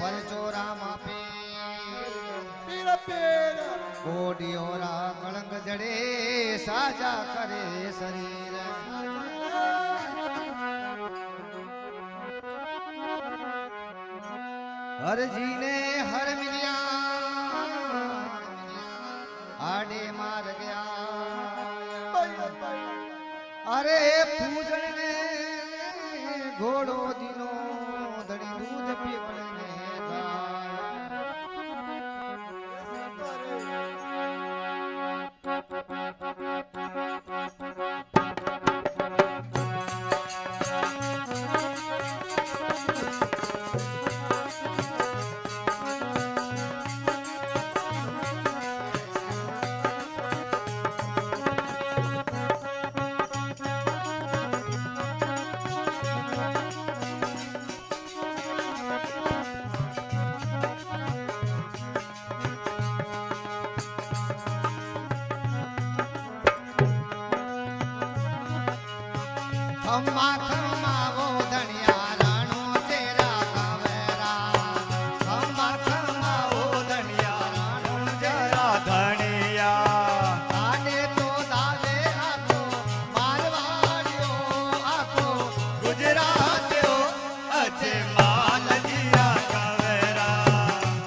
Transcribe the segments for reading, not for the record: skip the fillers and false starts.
परचो राम पे पीर पीर कोडियोरा कलंक जड़े साजा करे शरीर हर जी ने हर मिलिया आडे मार गया अरे पूजन ने घोड़ो दिनो धड़ी दूध पीवण ने खम्मा खम्मा वो धनिया राणो तेरा कावेरा खम्मा खम्मा वो धनिया राणो तेरा धनिया आने तो दावे आको मारवाड़ियो आको गुजरातियो अजे माल दिया कवेरा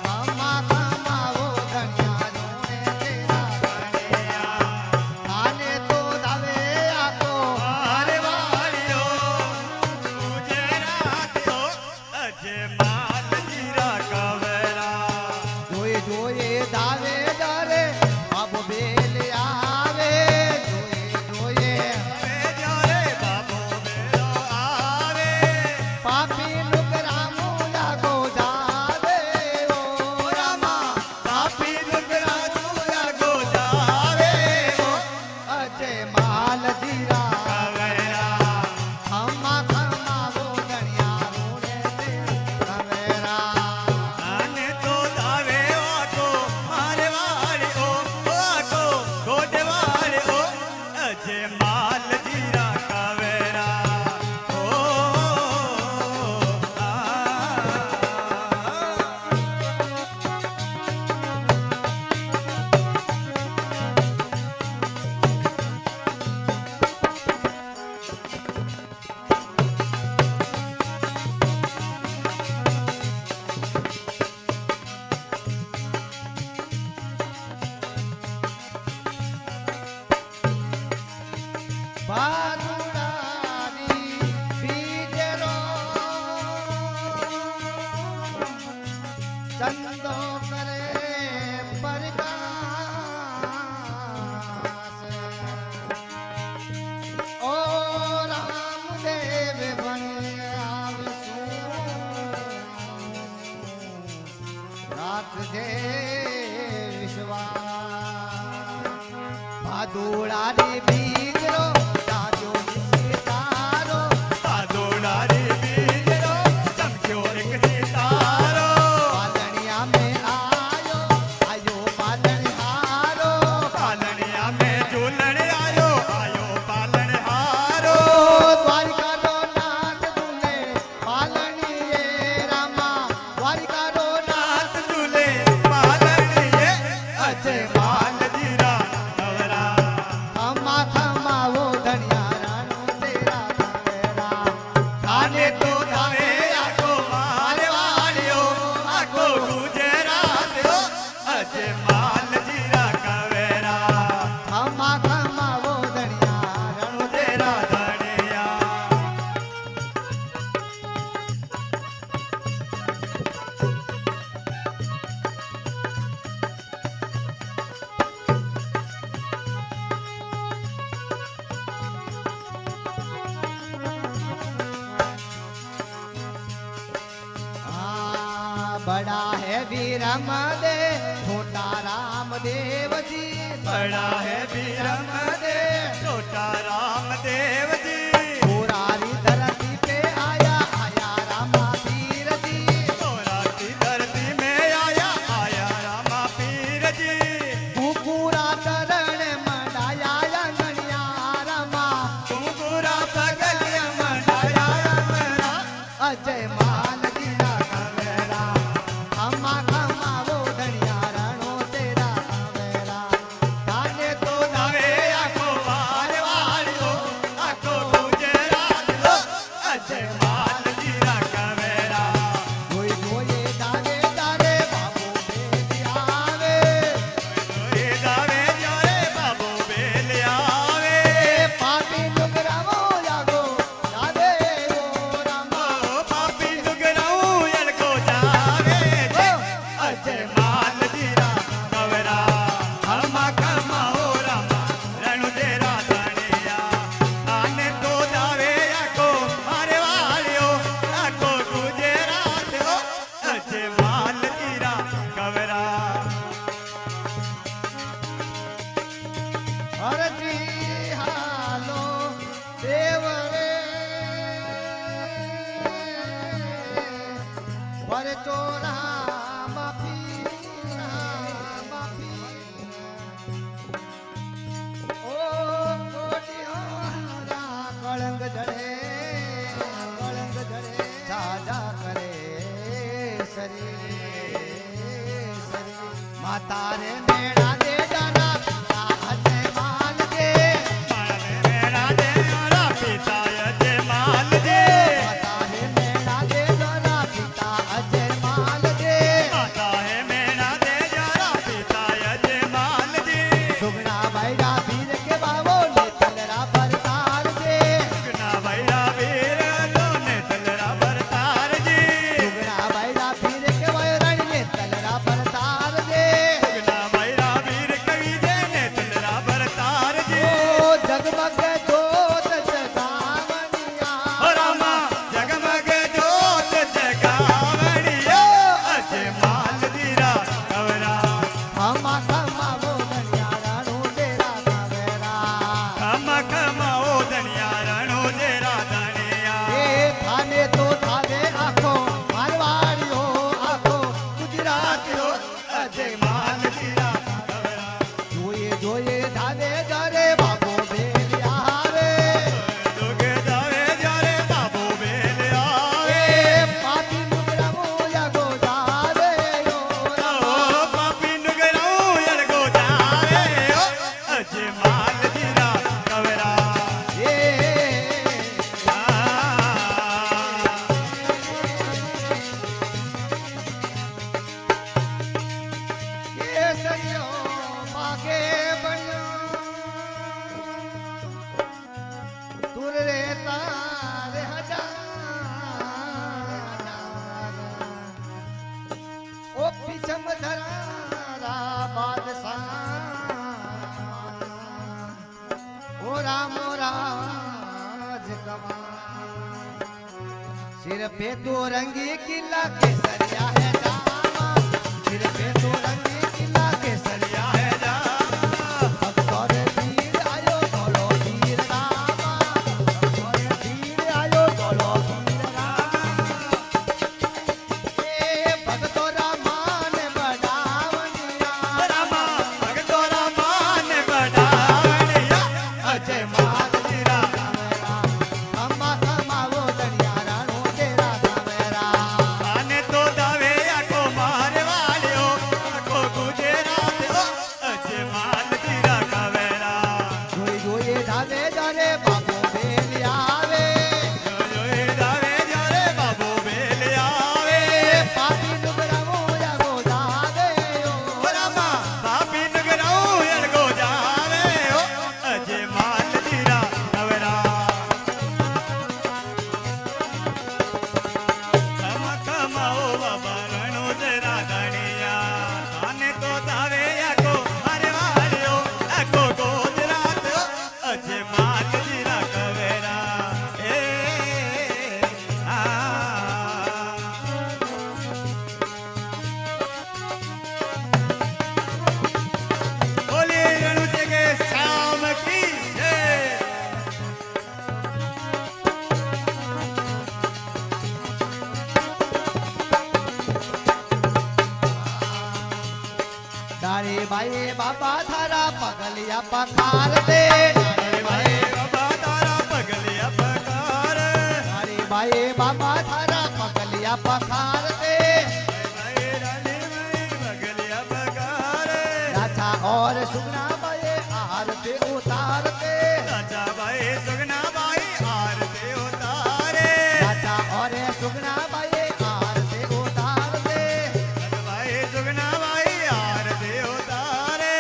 खम्मा खम्मा वो धनिया राणो तेरा धनिया आने तो दावे आको मारवाड़ियो गुजरातियो अजे माल दिया कवेरा जोए जोए दावे डरे अब बेल आवे जोए जोए जारे बाबो मेरो आवे पापी लुक रामू लागो जावे ओ रामा पापी लुगरा तुया गो जावे अजय माल जीरा कवेरा खम्मा खम्मा वो गणिया रोड़े ते कवेरा आने तो दावे आको मारे वाले ओ आको गोडे वाले ओ अजे माल जीरा कवेरा ओ आ बादुड़ारी बीजरो चंदो करे प्रकाश ओ रामदेव बन आवसु राख दे विश्वास भादुड़ारी बीजरो ताजो तारो सादोड़ारी बीजरो चमक्यो एक सितारो पालनिया में आयो आयो पालन हारो पालनिया में झूलण आयो आयो पालन हारो द्वारिका रो नाथ दुले पालनी ये रामा द्वारिका रो नाथ नाथ झूले पालन ये अजय माल जीरा कवरा खम्मा खम्मा वो धनिया राणो तेरा कवेरा खाने तो धावे आको मारे वालियो आको गुजरातियो अजय माल जीरा कवेरा खम्मा खम्मा वो धनिया राणो तेरा धनिया बड़ा है वीरम दे छोटा रामदेव जी बड़ा है बीरम दे छोटा रामदेव जी पुरारी धरती पे आया आया रामा पीर जी तोरा की धरती में आया आया रामा पीर जी कुकुरा चरण मंडाया गणिया रामा कुकुरा पगलिया मनाया रमरा अजय माल जीरा कवेरा પર ચોરા માફી ઓ કોટિયારા કળંગ જડે સાજા કરે સરી માતા રે મેળા દે જાના અજય માલ દે માળને મેળા દે મારા પિતાય જે માલ દે માતા રે મેળા દે જાના પિતા અજય માલ દે માતા હે મેળા દે જરા પિતાય જે માલ દે સુગણા બૈરા વીર કે બાવો ને તલરા પરતાર દે સુગના ભૈરા વીર તોને તલરા ભરતાર જી સુગણા બૈરા વીર કે વૈરણ ને તલરા પરતાર દે સુગના ભૈરા વીર કવિ દે ને તલરા ભરતાર ઓ જી જગમગ જોત જગાવણિયા ઓ રામા જગમગ જોત જગાવણીયા અજે માલ દીરા કવરા ખમા ખમા બોલણિયા રાણું ડેરા કાવેરા ખમા ખમા ઓ ધણિયા રણો જે રાધણિયા એ થાને તો થાવે આખો મારવાડીઓ આખો ગુજરાતીઓ અજય માલ દીરા જોઈએ જોઈએ ધાવે જરે બાબો બેલિયા રે જોગે જાવે જ્યારે બાબો બેલ આવે એ પાપી મુગરા મોયા ગો જાવે યો ઓ પાપી નુગરાઉ યરગો જાવે ઓ અજે માલ દીરા કવરા એ કેસરિયો માગે બન્યો તુર રે તારે હજાર ઓ પીછમ ધરારા બાદશાહ ઓ રામો રાજ કમા सिर पे तो रंगी किला केसरिया है जामा सिर पे तो रंगी किला केसरिया है भक्तों रे वीर आयो बोलो वीर रामा भक्तों रे वीर आयो बोलो वीर रामा ए भक्तों रामान बढ़ावनिया રામા ભગતો રામાન બડાવણિયા अजय माल जीरा कावेरा खम्मा खम्मा वो दरिया राणो तेरा कावेरा આને તો દાવે આખો મારવાડ્યો આખો ગુજરાત ઓ અજે માલ દીરા કવેરા જોઈ જોઈએ ધાવે જારે બાબો બેલી આવે જોઈ દાવે જ્યારે બાબો બેલ આવે પાપી નુગરા મોયા ગો જાવે ઓ ઓ રામા પાપી નુગરાઉ યરગો જાવે ઓ અજે માલ દીરા કવેરા ખમા ખમા ઓ બાબા રણો જે રાધણિયા આને તો દાવે આખો મારવાડ્યો આખો ગુજરાત ઓ અજે માલ દીરા કવેરા એ આ બોલી રણુજે કે શામ કી જય डारे भाई बाबा थारा पगलिया पखार दे डारे भाई બાબા તારા પગલિયા પકાર डारे भाई बाबा थारा पगलिया पखार दे ભાઈ રાની ભાઈ પગલિયા પકાર राजा और सुगना भाई आरती उतार दे રાજા ભાઈ સુગના ભાઈ આરતે ઉતારે राजा और सुगना भाई आरती उतार दे ભાઈ સુગના ભાઈ આરતે ઉતારે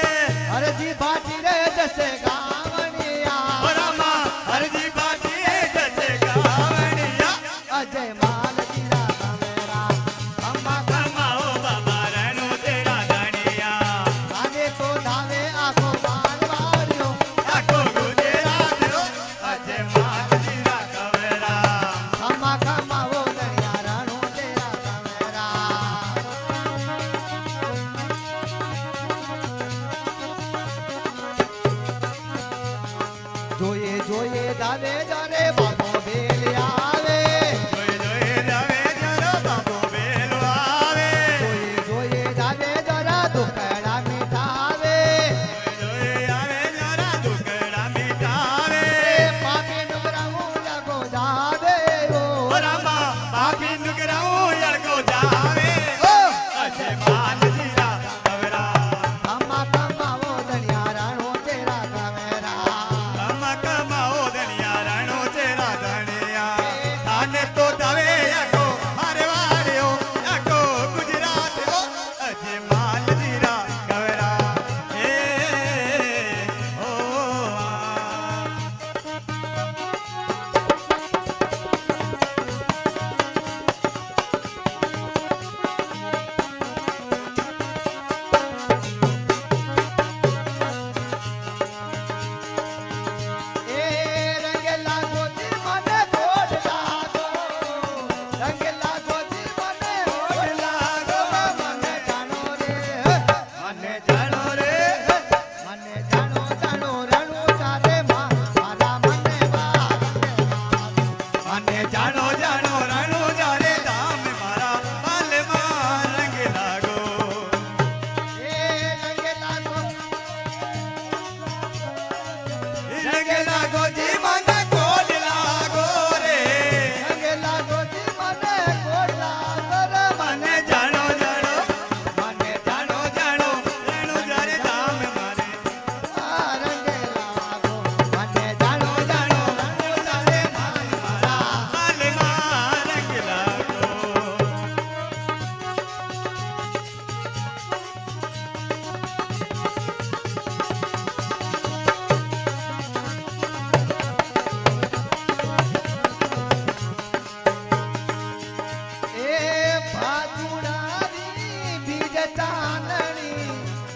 हरजी भाटी रे जैसे गावनिया ઓ રામા હરજી પાટીએ જશે ગાવણિયા अजय माल जीरा कावेरा खम्मा ખમા ઓ બાબા રણો તેરા ધણિયા आने तो धावे आखो નુગરાઉં અળગો જાવે ઓ અજે માલજીરા કવરા કમા કમાવો ધણિયા રાણો તેરા કમેરા કમાઓ ધણિયા રાણો ચેરા ધણિયા તાને તો ધવે આખો મારે વાળ્યો આખો ગુજરાત અજે માલજીરા કવરા એ ઓ એ રંગેલા ગોતી મને ગોડ લાગો રંગેલા ગોતી મને ગોડ લાગો મને જાણો રે મને જાણો રે મને જાણો જાણો રણું ચારે મારા મને મને જાણો જાણો રાણો જારે ધામ મારા પાલમાં રંગ લાગો એ રંગેલા રંગ લાગો જી મને કોડ લાગો રે રંગેલા ગોતી મને ગોડ લાગો રે મને જાણો જાણો મને જાણો જાણો રાણો જારે ધામ મારે રંગેલા ગો મને જાણો જાણો રણું ચારે મારા પાલમાં રંગ લાગો એ ભાદુડારી બીજ ચાંદણી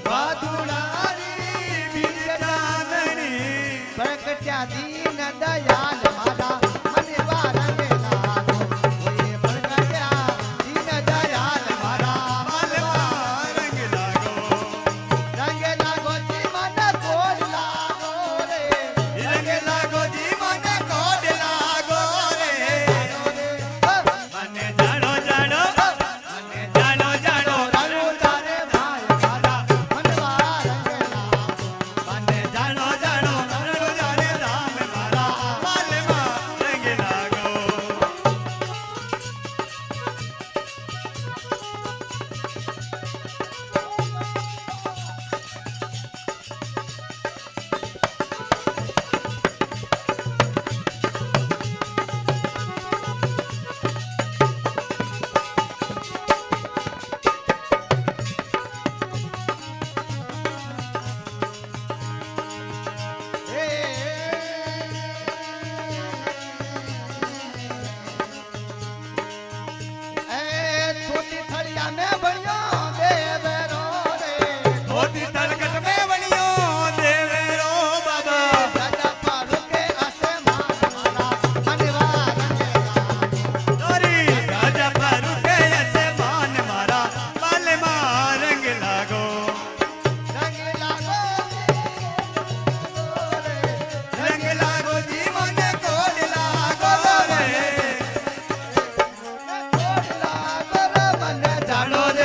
ભાદુડારી બીજ ચાંદણી પ્રગટ્યા દીન દયાલ મારા મને વારંગેલા ગો ઓય પ્રગટ્યા દીન દયાલ મારા પાલમાં રંગ લાગો રંગેલા ગોતી મને ગોડ લાગો રે રંગ લાગો જી મને કોડ લાગો રે મને જાણો જાણો મને જાણો જાણો રણું ચારે ભાઈ મારા મને વારંગેલા મને જાણો જાણો રાણો જારે ધામ મારા પાલમાં રંગ લાગો છોટી થળિયા ને ભણ્યો દેવેરો રે ધોતી તલકટ મે વણિયો દેવેરો બાબા રાજા પારુકે આસે મારા મને વારંગેલા તારી રાજા પારુ કે અસે માન મારા પાલમાં રંગ લાગો રંગેલા રે રંગ લાગો જી મને કોડ લાગો રે ગોડ લાગો રે મને જાણો જાણો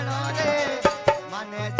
જાણો રે મને